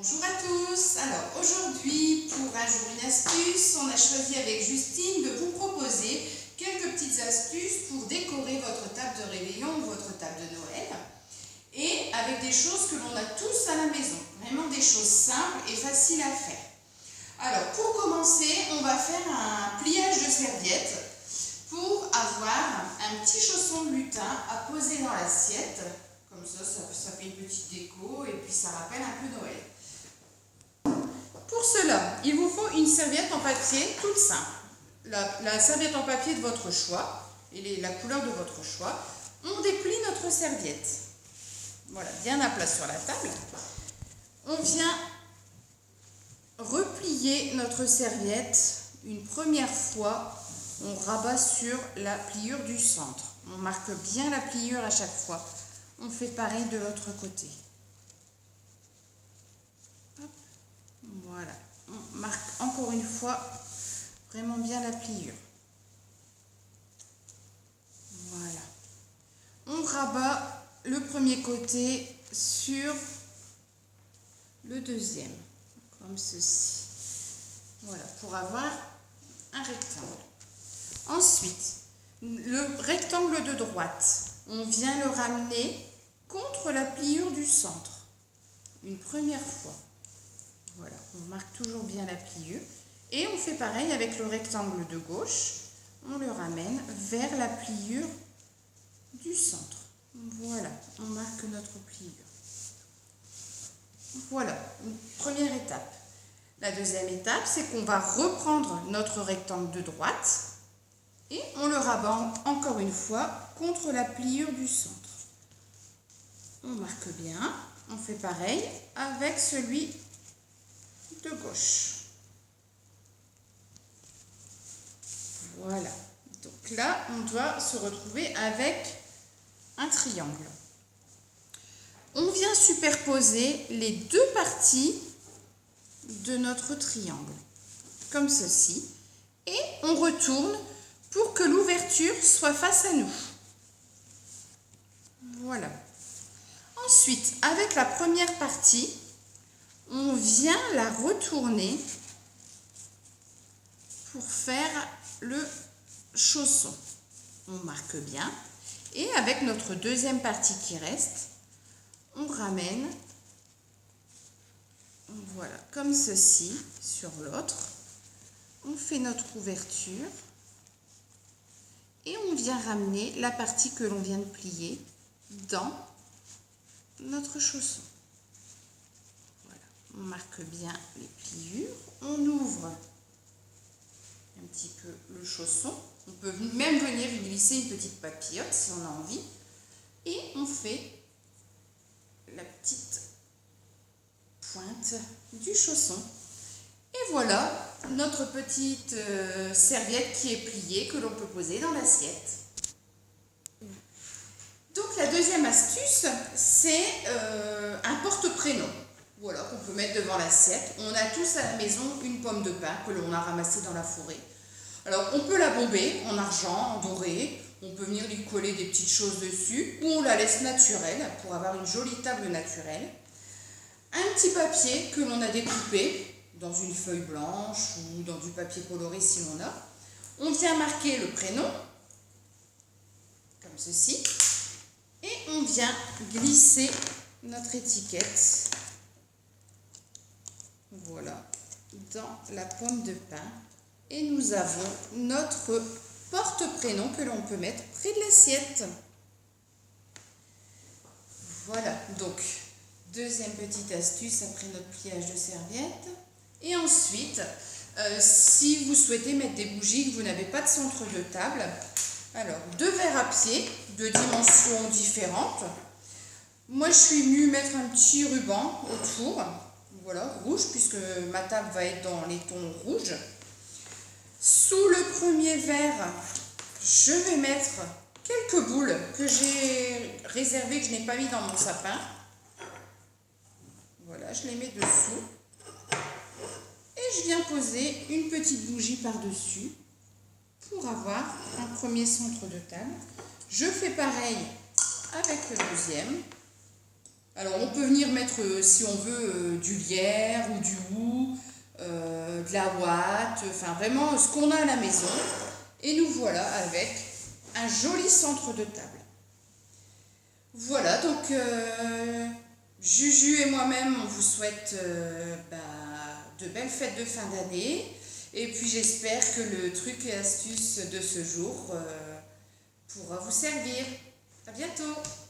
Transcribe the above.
Bonjour à tous. Alors aujourd'hui, pour un jour une astuce, on a choisi avec Justine de vous proposer quelques petites astuces pour décorer votre table de réveillon ou votre table de Noël, et avec des choses que l'on a tous à la maison, vraiment des choses simples et faciles à faire. Alors pour commencer, on va faire un pliage de serviette pour avoir un petit chausson de lutin à poser dans l'assiette. Comme ça fait une petite déco et puis ça rappelle un peu Noël. Pour cela, il vous faut une serviette en papier toute simple. La serviette en papier de votre choix, et la couleur de votre choix. On déplie notre serviette. Voilà, bien à plat sur la table. On vient replier notre serviette une première fois. On rabat sur la pliure du centre. On marque bien la pliure à chaque fois. On fait pareil de l'autre côté. Hop. Voilà. On marque encore une fois vraiment bien la pliure. Voilà. On rabat le premier côté sur le deuxième, comme ceci. Voilà, pour avoir un rectangle. Ensuite, le rectangle de droite, on vient le ramener contre la pliure du centre. Une première fois. Voilà, on marque toujours bien la pliure. Et on fait pareil avec le rectangle de gauche. On le ramène vers la pliure du centre. Voilà, on marque notre pliure. Voilà, une première étape. La deuxième étape, c'est qu'on va reprendre notre rectangle de droite et on le rabat encore une fois contre la pliure du centre. On marque bien, on fait pareil avec celui de gauche. Voilà, donc là, on doit se retrouver avec un triangle. On vient superposer les deux parties de notre triangle, comme ceci, et on retourne pour que l'ouverture soit face à nous. Voilà. Ensuite, avec la première partie, on vient la retourner pour faire le chausson. On marque bien. Et avec notre deuxième partie qui reste, on ramène, voilà, comme ceci, sur l'autre. On fait notre ouverture et on vient ramener la partie que l'on vient de plier dans notre chausson. Voilà, on marque bien les pliures, on ouvre un petit peu le chausson. On peut même venir y glisser une petite papillote si on a envie. Et on fait la petite pointe du chausson. Et voilà notre petite serviette qui est pliée, que l'on peut poser dans l'assiette. Donc la deuxième astuce, c'est un porte-prénom. Voilà, qu'on peut mettre devant l'assiette. On a tous à la maison une pomme de pin que l'on a ramassée dans la forêt. Alors on peut la bomber en argent, en doré. On peut venir lui coller des petites choses dessus, ou on la laisse naturelle pour avoir une jolie table naturelle. Un petit papier que l'on a découpé dans une feuille blanche ou dans du papier coloré si l'on a. On vient marquer le prénom, comme ceci, et on vient glisser notre étiquette, voilà, dans la pomme de pin. Et nous avons notre porte-prénom que l'on peut mettre près de l'assiette. Voilà, donc deuxième petite astuce après notre pliage de serviette. Et ensuite, si vous souhaitez mettre des bougies, que vous n'avez pas de centre de table, alors deux verres à pied de dimensions différentes. Moi, je suis venue mettre un petit ruban autour, voilà, rouge, puisque ma table va être dans les tons rouges. Sous le premier verre, je vais mettre quelques boules que j'ai réservées, que je n'ai pas mis dans mon sapin. Voilà, je les mets dessous. Et je viens poser une petite bougie par-dessus pour avoir un premier centre de table. Je fais pareil avec le deuxième. Alors on peut venir mettre, si on veut, du lierre ou du hou, de la ouate, enfin vraiment ce qu'on a à la maison. Et nous voilà avec un joli centre de table. Voilà, donc Juju et moi-même, on vous souhaite de belles fêtes de fin d'année. Et puis j'espère que le truc et astuce de ce jour pourra vous servir. À bientôt!